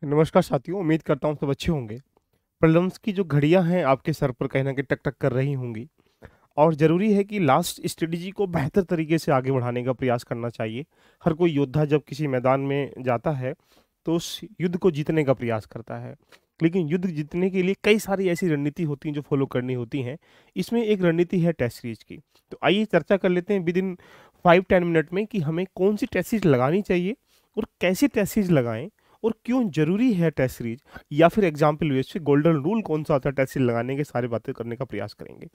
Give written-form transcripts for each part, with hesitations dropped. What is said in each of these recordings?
नमस्कार साथियों, उम्मीद करता हूँ सब अच्छे होंगे। प्रीलिम्स की जो घड़ियाँ हैं आपके सर पर कहीं न कहीं टक-टक कर रही होंगी और ज़रूरी है कि लास्ट स्ट्रेटेजी को बेहतर तरीके से आगे बढ़ाने का प्रयास करना चाहिए। हर कोई योद्धा जब किसी मैदान में जाता है, तो उस युद्ध को जीतने का प्रयास करता है। लेकिन युद्ध जीतने के लिए कई सारी ऐसी रणनीति होती हैं जो फ़ॉलो करनी होती हैं। इसमें एक रणनीति है टेस्ट सीरीज़ की। तो आइए चर्चा कर लेते हैं विदिन 5-10 मिनट में कि हमें कौन-सी टेस्ट सीरीज़ लगानी चाहिए और कैसी टेस्ट सीरीज़ लगाएँ और क्यों ज़रूरी है टेस्ट सीरीज़, या फिर एग्ज़ाम्पल बेस पे गोल्डन रूल कौन-सा होता है टेस्ट सीरीज़ लगाने के, सारी बातें करने का प्रयास करेंगे।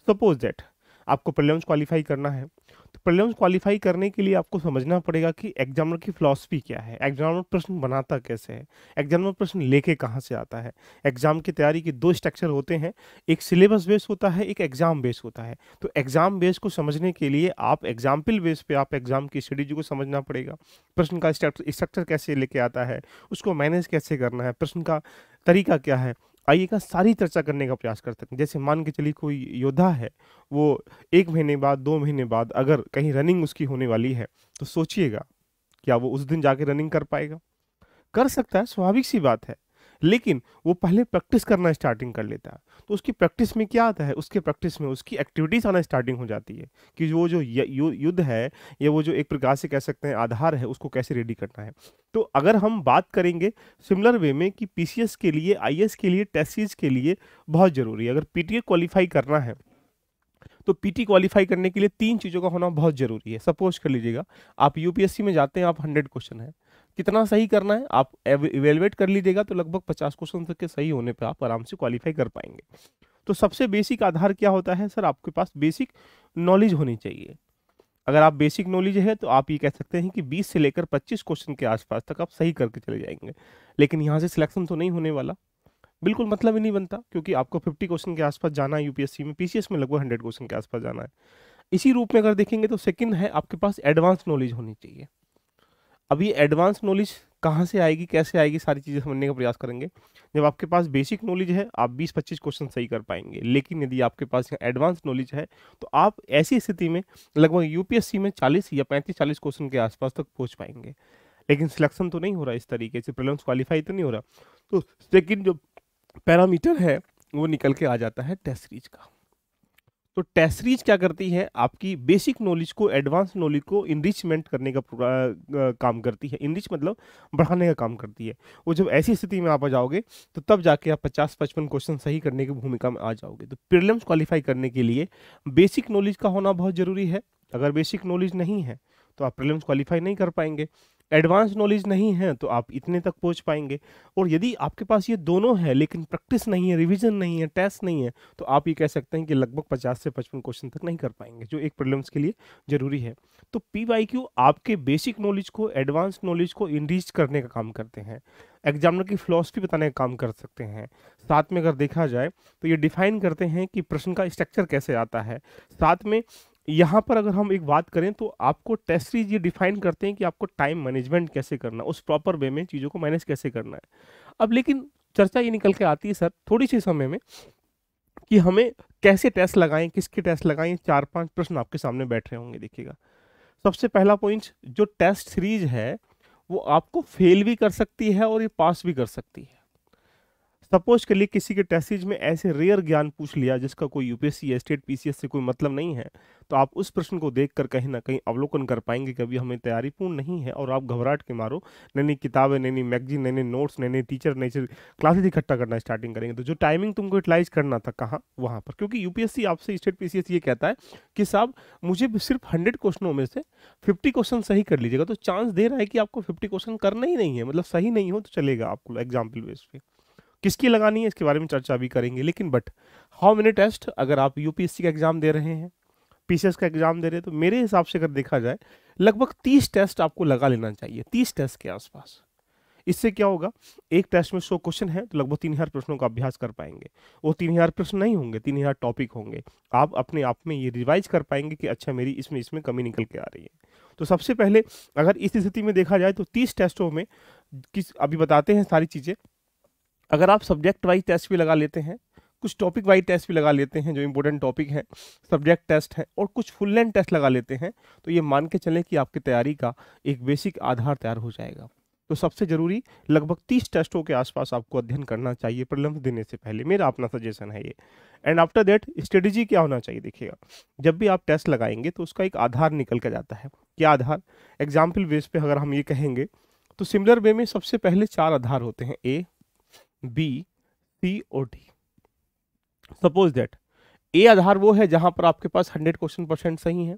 सपोज़ दैट आपको प्रीलिम्स क्वालीफाई करना है, तो प्रीलिम्स क्वालीफाई करने के लिए आपको समझना पड़ेगा कि एग्ज़ामिनर की फ़िलॉसफ़ी क्या है, एग्ज़ामिनर प्रश्न बनाता कैसे है, एग्ज़ामिनर प्रश्न लेके कहाँ से आता है। एग्ज़ाम की तैयारी के 2 स्ट्रक्चर होते हैं, एक सिलेबस बेस होता है, एक एग्ज़ाम बेस होता है। तो एग्ज़ाम बेस को समझने के लिए आप एग्ज़ाम्पल बेस पे आप एग्ज़ाम की स्ट्रेटेजी को समझना पड़ेगा। प्रश्न का स्ट्रक्चर कैसे लेके आता है, उसको मैनेज कैसे करना है, प्रश्न का तरीका क्या है। आइएगा सारी चर्चा करने का प्रयास करते हैं। जैसे मान के चलिए कोई योद्धा है, वो 1 महीने बाद, 2 महीने बाद अगर कहीं रनिंग उसकी होने वाली है, तो सोचिएगा, क्या वो उस दिन जाके रनिंग कर पाएगा? कर सकता है, स्वाभाविक सी बात है। लेकिन वो पहले प्रैक्टिस करना स्टार्टिंग कर लेता है। तो उसकी प्रैक्टिस में क्या आता है? उसके प्रैक्टिस में उसकी एक्टिविटीज़ आना स्टार्टिंग हो जाती है कि वो जो युद्ध है, या वो जो एक प्रकार से कह सकते हैं आधार है, उसको कैसे रेडी करना है। तो अगर हम बात करेंगे सिमिलर वे में कि पीसीएस के लिए, आईएएस के लिए, टेस्ट सीरीज़ के लिए बहुत ज़रूरी है। अगर पीटीए क्वालीफाई करना है, तो पीटी क्वालीफाई करने के लिए 3 चीज़ों का होना बहुत ज़रूरी है। सपोज़ कर लीजिएगा, आप यूपीएससी में जाते हैं, आप 100 क्वेश्चन है। कितना सही करना है, आप इवैल्यूएट कर लीजिएगा, तो लगभग 50 क्वेश्चन तक के सही होने पे आप आराम से क्वालीफाई कर पाएँगे। तो सबसे बेसिक आधार क्या होता है सर? आपके पास बेसिक नॉलेज होनी चाहिए। अगर आप बेसिक नॉलेज है, तो आप ये कह सकते हैं कि 20 से लेकर 25 क्वेश्चन के आस-पास तक आप सही करके चले जाएँगे। लेकिन यहाँ से सिलेक्शन तो नहीं होने वाला। बिल्कुल मतलब ही नहीं बनता, क्योंकि आपको 50 क्वेश्चन के आस-पास जाना है यूपीएससी में, पीसीएस में लगभग 100 क्वेश्चन के आस-पास जाना है। इसी रूप में अगर देखेंगे तो सेकंड है, आपके पास एडवांस नॉलेज होनी चाहिए। अब ये एडवांस नॉलेज कहाँ से आएगी, कैसे आएगी, सारी चीज़ें समझने का प्रयास करेंगे। जब आपके पास बेसिक नॉलेज है, आप 20-25 क्वेश्चन सही कर पाएँगे। लेकिन यदि आपके पास यहाँ एडवांस नॉलेज है, तो आप ऐसी स्थिति में लगभग यूपीएससी में 40 या 35-40 क्वेश्चन के आस-पास तक पहुँच पाएँगे। लेकिन सिलेक्शन तो नहीं हो रहा इस तरीके से, प्रीलिम्स क्वालीफाई तो नहीं हो रहा। तो सेकंड जो पैरामीटर है, वो निकल के आ जाता है टेस्ट सीरीज का। तो टेस्ट सीरीज क्या करती है? आपकी बेसिक नॉलेज को, एडवांस नॉलेज को इनरिचमेंट करने का पूरा काम करती है। इनरिच मतलब बढ़ाने का काम करती है। वो जब ऐसी स्थिति में आप आ जाओगे, तो तब जाके आप 50-55 क्वेश्चन सही करने की भूमिका में आ जाओगे। तो प्रीलिम्स क्वालीफाई करने के लिए बेसिक नॉलेज का होना बहुत ज़रूरी है। अगर बेसिक नॉलेज नहीं है, तो आप प्रीलिम्स क्वालीफाई नहीं कर पाएंगे। एडवांस नॉलेज नहीं है, तो आप इतने तक पहुंच पाएंगे। और यदि आपके पास ये दोनों है, लेकिन प्रैक्टिस नहीं है, रिवीजन नहीं है, टेस्ट नहीं है, तो आप ये कह सकते हैं कि लगभग 50 से 55 क्वेश्चन तक नहीं कर पाएंगे, जो एक प्रीलिम्स के लिए जरूरी है। तो पीवाईक्यू आपके बेसिक नॉलेज को, एडवांस नॉलेज को इनरीच करने का काम करते हैं। एग्जामिनर की फिलॉसफी बताने का काम कर सकते हैं। साथ में अगर देखा जाए, तो ये डिफाइन करते हैं कि प्रश्न का स्ट्रक्चर कैसे आता है। साथ में यहाँ पर अगर हम एक बात करें, तो आपको टेस्ट सीरीज ये डिफाइन करते हैं कि आपको टाइम मैनेजमेंट कैसे करना, उस प्रॉपर वे में चीज़ों को मैनेज कैसे करना है। अब लेकिन चर्चा ये निकल के आती है सर थोड़ी सी समय में, कि हमें कैसे टेस्ट लगाएं, किसके टेस्ट लगाएं। 4-5 प्रश्न आपके सामने बैठ रहे होंगे, देखिएगा। सबसे पहला पॉइंट, जो टेस्ट सीरीज है, वो आपको फेल भी कर सकती है और ये पास भी कर सकती है। सपोज के लिए किसी के टेस्ट सीरीज में ऐसे रेयर ज्ञान पूछ लिया जिसका कोई यूपीएससी या स्टेट पीसीएस से कोई मतलब नहीं है, तो आप उस प्रश्न को देखकर कहीं ना कहीं अवलोकन कर पाएंगे कि अभी हमें तैयारी पूर्ण नहीं है, और आप घबराहट के मारो नई नई किताबें, नई नई मैगजीन, नए नए नोट्स, नए नए टीचर, नई क्लासेज इकट्ठा करना स्टार्टिंग करेंगे। तो जो टाइमिंग तुमको यूटिलाइज करना था, कहाँ? वहाँ पर। क्योंकि यूपीएससी आपसे, स्टेट पीसीएस ये कहता है कि साहब मुझे सिर्फ 100 क्वेश्चनों में से 50 क्वेश्चन सही कर लीजिएगा। तो चांस दे रहा है कि आपको 50 क्वेश्चन करना ही नहीं है, मतलब सही नहीं हो तो चलेगा आपको एग्जाम्पल बेस पे। किसकी लगानी है इसके बारे में चर्चा भी करेंगे। लेकिन बट हाउ मेनी टेस्ट, अगर आप यूपीएससी का एग्जाम दे रहे हैं, पीसीएस का एग्जाम दे रहे हैं, तो मेरे हिसाब से अगर देखा जाए, लगभग 30 टेस्ट आपको लगा लेना चाहिए, 30 टेस्ट के आसपास। इससे क्या होगा, एक टेस्ट में 100 क्वेश्चन है, तो लगभग 3000 प्रश्नों का अभ्यास कर पाएंगे। वो 3000 प्रश्न नहीं होंगे, 3000 टॉपिक होंगे। आप अपने आप में ये रिवाइज कर पाएंगे कि अच्छा मेरी इसमें इसमें कमी निकल के आ रही है। तो सबसे पहले अगर इस स्थिति में देखा जाए, तो 30 टेस्टों में किस, अभी बताते हैं सारी चीजें। अगर आप सब्जेक्ट वाइज टेस्ट भी लगा लेते हैं, कुछ टॉपिक वाइज टेस्ट भी लगा लेते हैं, जो इंपॉर्टेंट टॉपिक है, सब्जेक्ट टेस्ट है, और कुछ फुल लेंथ टेस्ट लगा लेते हैं, तो ये मान के चलें कि आपकी तैयारी का एक बेसिक आधार तैयार हो जाएगा। तो सबसे जरूरी लगभग 30 टेस्टों के आसपास आपको अध्ययन करना चाहिए प्रीलिम्स देने से पहले, मेरा अपना सजेशन है ये। एंड आफ्टर दैट स्ट्रेटेजी क्या होना चाहिए, देखिएगा जब भी आप टेस्ट लगाएंगे तो उसका एक आधार निकल के जाता है। क्या आधार? एग्जाम्पल बेस पे अगर हम ये कहेंगे तो सिमिलर वे में सबसे पहले 4 आधार होते हैं, ए, बी, सी और डी। सपोज दैट ए आधार वो है जहां पर आपके पास 100% सही है,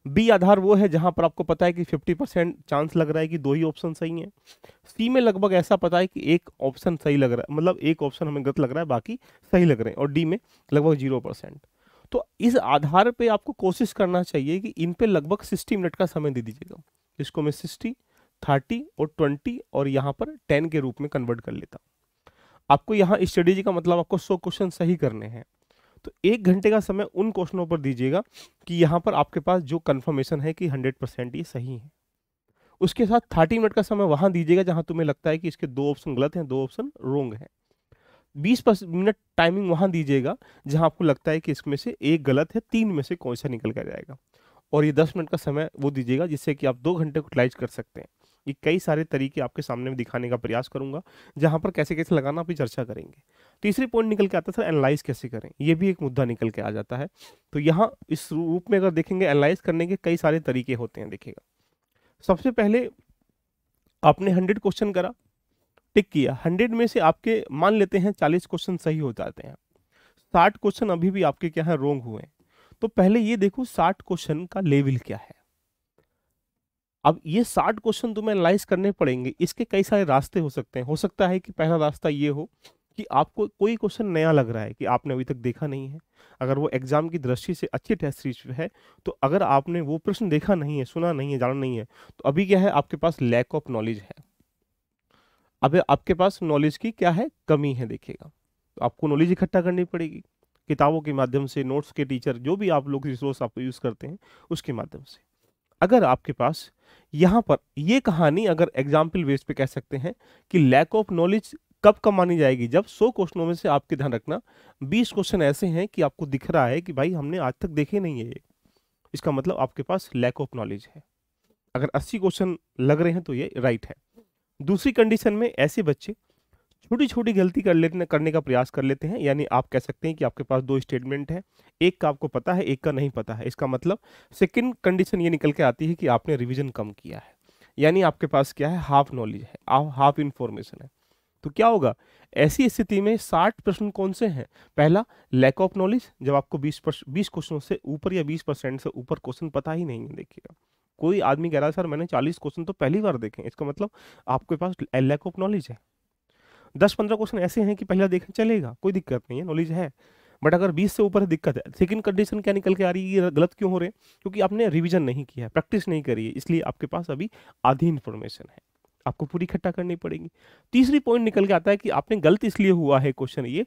बी आधार वो है जहां पर आपको पता है कि 50% चांस लग रहा है कि 2 ही ऑप्शन सही है, सी में लगभग ऐसा पता है कि एक ऑप्शन सही लग रहा है, मतलब एक ऑप्शन हमें गलत लग रहा है, बाकी सही लग रहे हैं, और डी में लगभग 0%। तो इस आधार पे आपको कोशिश करना चाहिए कि इन पे लगभग 60 मिनट का समय दे दीजिएगा। इसको मैं 60, 30 और 20 और यहाँ पर 10 के रूप में कन्वर्ट कर लेता हूँ। आपको यहाँ स्ट्रेटेजी का मतलब आपको 100 क्वेश्चन सही करने हैं, तो 1 घंटे का समय उन क्वेश्चनों पर दीजिएगा कि यहाँ पर आपके पास जो कंफर्मेशन है कि 100% ये सही है। उसके साथ 30 मिनट का समय वहां दीजिएगा जहां तुम्हें लगता है कि इसके 2 ऑप्शन गलत हैं, 2 ऑप्शन रोंग है। 20 मिनट टाइमिंग वहां दीजिएगा जहां आपको लगता है कि इसमें से एक गलत है, 3 में से कौन सा निकल कर जाएगा। और ये 10 मिनट का समय वो दीजिएगा जिससे कि आप 2 घंटे को यूटिलाइज कर सकते हैं। ये कई सारे तरीके आपके सामने में दिखाने का प्रयास करूंगा, जहां पर कैसे कैसे लगाना आप चर्चा करेंगे। तीसरी पॉइंट निकल के आता है सर एनालाइज कैसे करें, ये भी एक मुद्दा निकल के आ जाता है। तो यहाँ इस रूप में अगर देखेंगे एनालाइज करने के कई सारे तरीके होते हैं। देखिएगा सबसे पहले आपने 100 क्वेश्चन करा, टिक किया, 100 में से आपके मान लेते हैं 40 क्वेश्चन सही हो जाते हैं, 60 क्वेश्चन अभी भी आपके क्या है रोंग हुए हैं। तो पहले ये देखो 60 क्वेश्चन का लेवल क्या है। अब ये 60 क्वेश्चन तुम्हें एनालाइज करने पड़ेंगे, इसके कई सारे रास्ते हो सकते हैं। हो सकता है कि पहला रास्ता ये हो कि आपको कोई क्वेश्चन नया लग रहा है कि आपने अभी तक देखा नहीं है, अगर वो एग्जाम की दृष्टि से अच्छी टेस्ट सीरीज है, तो अगर आपने वो प्रश्न देखा नहीं है, सुना नहीं है, जाना नहीं है, तो अभी क्या है आपके पास लैक ऑफ नॉलेज है। अब आपके पास नॉलेज की क्या है कमी है। देखिएगा तो आपको नॉलेज इकट्ठा करनी पड़ेगी किताबों के माध्यम से, नोट्स के टीचर जो भी आप लोग रिसोर्स आप यूज करते हैं उसके माध्यम से। अगर आपके पास यहाँ पर ये कहानी अगर एग्जाम्पल बेस पे कह सकते हैं कि लैक ऑफ नॉलेज कब कब मानी जाएगी, जब 100 क्वेश्चनों में से आपके ध्यान रखना 20 क्वेश्चन ऐसे हैं कि आपको दिख रहा है कि भाई हमने आज तक देखे नहीं है ये, इसका मतलब आपके पास लैक ऑफ नॉलेज है। अगर 80 क्वेश्चन लग रहे हैं तो ये राइट है। दूसरी कंडीशन में ऐसे बच्चे छोटी छोटी गलती करने का प्रयास कर लेते हैं, यानी आप कह सकते हैं कि आपके पास 2 स्टेटमेंट है, एक का आपको पता है, एक का नहीं पता है। इसका मतलब सेकंड कंडीशन ये निकल के आती है कि आपने रिवीजन कम किया है, यानी आपके पास क्या है हाफ नॉलेज है, हाफ इंफॉर्मेशन है। तो क्या होगा ऐसी स्थिति में 60 प्रश्न कौन से हैं? पहला लैक ऑफ नॉलेज, जब आपको 20 क्वेश्चनों से ऊपर या 20% से ऊपर क्वेश्चन पता ही नहीं है। देखिएगा कोई आदमी कह रहा है सर मैंने 40 क्वेश्चन तो पहली बार देखे, इसका मतलब आपके पास लैक ऑफ नॉलेज है। 10-15 क्वेश्चन ऐसे हैं कि पहला देखें चलेगा, कोई दिक्कत नहीं है, नॉलेज है। बट अगर 20 से ऊपर है दिक्कत है। सेकंड कंडीशन क्या निकल के आ रही है, ये गलत क्यों हो रहे हैं? क्योंकि आपने रिवीजन नहीं किया है, प्रैक्टिस नहीं करी है, इसलिए आपके पास अभी आधी इंफॉर्मेशन है, आपको पूरी इकट्ठा करनी पड़ेगी। तीसरी पॉइंट निकल के आता है कि आपने गलत इसलिए हुआ है क्वेश्चन ये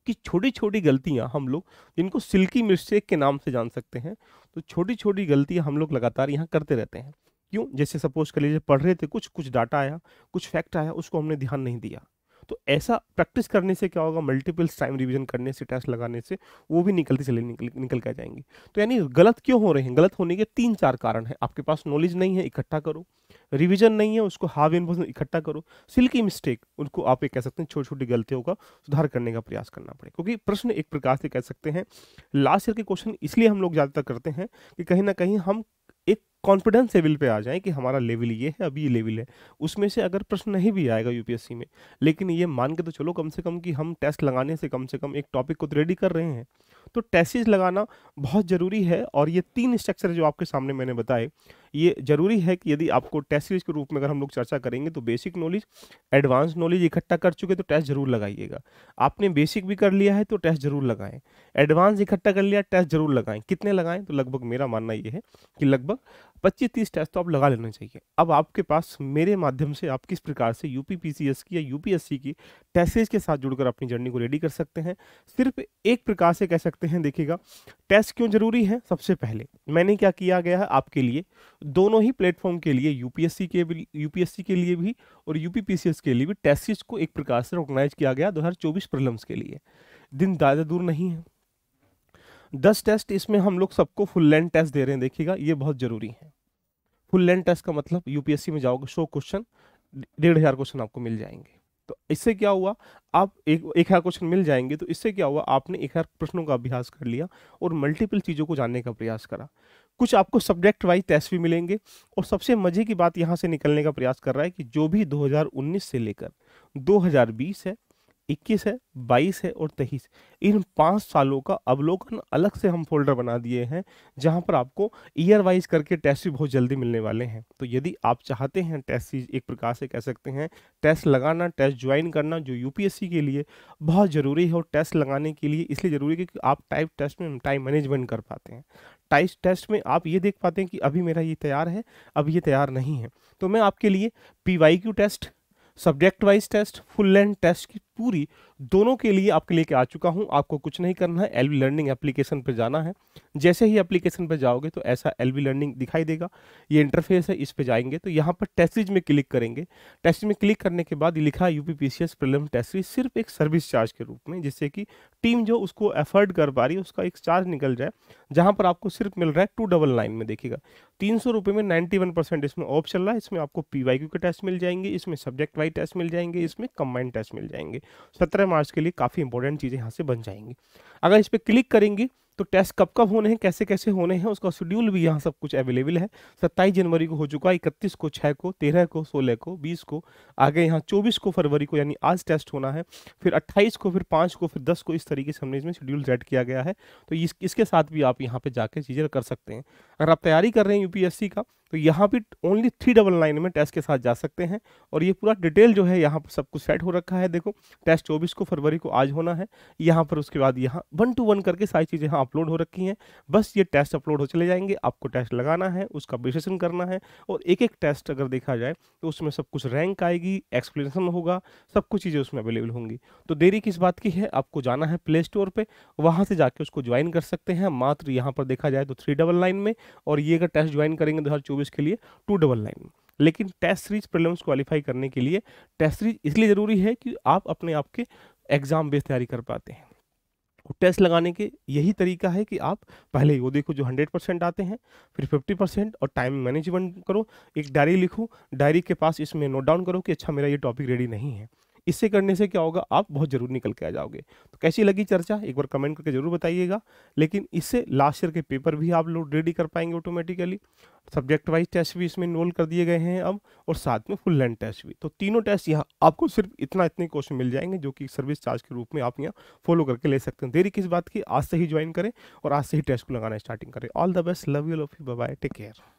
कि छोटी छोटी गलतियां हम लोग जिनको सिल्की मिस्टेक के नाम से जान सकते हैं, तो छोटी छोटी गलतियां हम लोग लगातार यहाँ करते रहते हैं। क्यों? जैसे सपोज कर लीजिए पढ़ रहे थे, कुछ डाटा आया, कुछ फैक्ट आया, उसको हमने ध्यान नहीं दिया। तो ऐसा प्रैक्टिस करने से क्या होगा, मल्टीपल टाइम रिवीजन करने से, टेस्ट लगाने से वो भी निकल के आ जाएंगी। तो यानी गलत क्यों हो रहे हैं? गलत होने के 3-4 कारण है। आपके पास नॉलेज नहीं है, इकट्ठा करो। रिवीजन नहीं है, उसको हाफ इन्फॉर्मेशन इकट्ठा करो। सिल्की मिस्टेक, उनको आप ये कह सकते हैं छोटी छोटी गलतियों का सुधार करने का प्रयास करना पड़े। क्योंकि प्रश्न एक प्रकार से कह सकते हैं लास्ट ईयर के क्वेश्चन इसलिए हम लोग ज्यादातर करते हैं कि कहीं ना कहीं हम एक कॉन्फिडेंस लेवल पे आ जाए कि हमारा लेवल ये है, अभी ये लेवल है। उसमें से अगर प्रश्न नहीं भी आएगा यूपीएससी में, लेकिन ये मान के तो चलो कम से कम कि हम टेस्ट लगाने से कम से कम एक टॉपिक को तो रेडी कर रहे हैं। तो टेस्ट लगाना बहुत जरूरी है। और ये 3 स्ट्रक्चर जो आपके सामने मैंने बताए, ये जरूरी है कि यदि आपको टेस्ट सीरीज के रूप में अगर हम लोग चर्चा करेंगे तो बेसिक नॉलेज, एडवांस नॉलेज इकट्ठा कर चुके तो टेस्ट जरूर लगाइएगा। आपने बेसिक भी कर लिया है तो टेस्ट जरूर लगाएं, एडवांस इकट्ठा कर लिया टेस्ट जरूर लगाएं। कितने लगाएं? तो लगभग मेरा मानना ये है कि लगभग 25-30 टेस्ट तो आप लगा लेना चाहिए। अब आपके पास मेरे माध्यम से आप किस प्रकार से यूपी पीसीएस की या यूपीएससी की टेस्ट सीरीज के साथ जुड़कर अपनी जर्नी को रेडी कर सकते हैं, सिर्फ एक प्रकार से कह सकते हैं। देखिएगा टेस्ट क्यों जरूरी है। सबसे पहले मैंने क्या किया गया है आपके लिए, दोनों ही प्लेटफॉर्म के लिए, यूपीएससी के लिए भी और यूपीपीसीएस के लिए भी टेस्ट सीरीज को एक प्रकार से ऑर्गेनाइज किया गया 2024 प्रीलिम्स के लिए। दिन ज्यादा दूर नहीं है, 10 टेस्ट इसमें हम लोग सबको फुल लेंथ टेस्ट दे रहे हैं। देखिएगा ये बहुत जरूरी है। फुल लेंथ टेस्ट का मतलब यूपीएससी में जाओगे 100 क्वेश्चन, 1,500 क्वेश्चन आपको मिल जाएंगे। तो इससे क्या हुआ, आप एक 1,000 क्वेश्चन मिल जाएंगे, तो इससे क्या हुआ, आपने 1,000 प्रश्नों का अभ्यास कर लिया और मल्टीपल चीज़ों को जानने का प्रयास करा। कुछ आपको सब्जेक्ट वाइज टेस्ट भी मिलेंगे, और सबसे मजे की बात यहाँ से निकलने का प्रयास कर रहा है कि जो भी 2019 से लेकर 2020 है, 21 है, 22 है और 23, इन 5 सालों का अवलोकन अलग से हम फोल्डर बना दिए हैं, जहां पर आपको ईयर वाइज करके टेस्ट भी बहुत जल्दी मिलने वाले हैं। तो यदि आप चाहते हैं टेस्ट सीरीज, एक प्रकार से कह सकते हैं टेस्ट लगाना, टेस्ट ज्वाइन करना, जो यूपीएससी के लिए बहुत ज़रूरी है, और टेस्ट लगाने के लिए इसलिए ज़रूरी है क्योंकि आप टाइप टेस्ट में टाइम मैनेजमेंट कर पाते हैं। टाइप टेस्ट में आप ये देख पाते हैं कि अभी मेरा ये तैयार है, अब ये तैयार नहीं है। तो मैं आपके लिए PYQ test, subject wise test, full length test की पूरी दोनों के लिए आपके लेके आ चुका हूं। आपको कुछ नहीं करना है, एलवी लर्निंग एप्लीकेशन पर जाना है। जैसे ही एप्लीकेशन पर जाओगे तो ऐसा एलवी लर्निंग दिखाई देगा, ये इंटरफेस है, इस पे जाएंगे तो यहाँ पर टेस्ट सीरीज में क्लिक करेंगे। टेस्ट सीरीज में क्लिक करने के बाद ये लिखा है यूपीपीसीएस प्रीलिम टेस्ट सीरीज, सिर्फ एक सर्विस चार्ज के रूप में, जिससे कि टीम जो उसको एफर्ड कर पा रही है उसका एक चार्ज निकल जाए, जहां पर आपको सिर्फ मिल रहा है 299 में। देखिएगा 300 रुपये में 91% इसमें ऑफ चल रहा है। इसमें आपको पीवाईक्यू के टेस्ट मिल जाएंगे, इसमें सब्जेक्ट वाइज टेस्ट मिल जाएंगे, इसमें कंबाइंड टेस्ट मिल जाएंगे। 17 मार्च के लिए काफ़ी इंपॉर्टेंट चीज़ें यहाँ से बन जाएंगी। अगर इस पर क्लिक करेंगे तो टेस्ट कब कब होने हैं, कैसे कैसे होने हैं, उसका शेड्यूल भी यहाँ सब कुछ अवेलेबल है। 27 जनवरी को हो चुका, 31 को, 6 को, 13 को, 16 को, 20 को, आगे यहाँ 24 को फरवरी को यानी आज टेस्ट होना है, फिर 28 को, फिर 5 को, फिर 10 को। इस तरीके से हमने इसमें शेड्यूल सेट किया गया है। तो इसके साथ भी आप यहाँ पे जाकर चीज़ें कर सकते हैं। अगर आप तैयारी कर रहे हैं यूपीएससी का, तो यहाँ भी ओनली 399 में टेस्ट के साथ जा सकते हैं। और ये पूरा डिटेल जो है यहाँ पर सब कुछ सेट हो रखा है। देखो टेस्ट 24 को फरवरी को आज होना है यहाँ पर, उसके बाद यहाँ 1 to 1 करके सारी चीज़ें यहाँ अपलोड हो रखी हैं। बस ये टेस्ट अपलोड हो चले जाएंगे, आपको टेस्ट लगाना है, उसका विश्लेषण करना है, और एक एक टेस्ट अगर देखा जाए तो उसमें सब कुछ रैंक आएगी, एक्सप्लेनेशन होगा, सब कुछ चीज़ें उसमें अवेलेबल होंगी। तो देरी किस बात की है, आपको जाना है प्ले स्टोर पर, वहाँ से जाके उसको ज्वाइन कर सकते हैं। मात्र यहाँ पर देखा जाए तो 399 में, और ये अगर टेस्ट ज्वाइन करेंगे 2024 के लिए 299 में। लेकिन टेस्ट सीरीज प्रीलिम्स क्वालिफाई करने के लिए टेस्ट सीरीज इसलिए ज़रूरी है कि आप अपने आप के एग्जाम बेस तैयारी कर पाते हैं। टेस्ट लगाने के यही तरीका है कि आप पहले वो देखो जो 100% आते हैं, फिर 50% और टाइम मैनेजमेंट करो। एक डायरी लिखो, डायरी के पास इसमें नोट डाउन करो कि अच्छा मेरा ये टॉपिक रेडी नहीं है। इससे करने से क्या होगा, आप बहुत जरूर निकल के आ जाओगे। तो कैसी लगी चर्चा, एक बार कमेंट करके जरूर बताइएगा। लेकिन इससे लास्ट ईयर के पेपर भी आप लोग रेडी कर पाएंगे ऑटोमेटिकली। सब्जेक्ट वाइज टेस्ट भी इसमें इनरोल कर दिए गए हैं अब, और साथ में फुल लेंथ टेस्ट भी। तो तीनों टेस्ट यहाँ आपको सिर्फ इतने क्वेश्चन मिल जाएंगे, जो कि सर्विस चार्ज के रूप में आप यहाँ फॉलो करके ले सकते हैं। देरी किस बात की, आज से ही ज्वाइन करें और आज से ही टेस्ट को लगाना स्टार्टिंग करें। All the best, love you, bye bye, take care.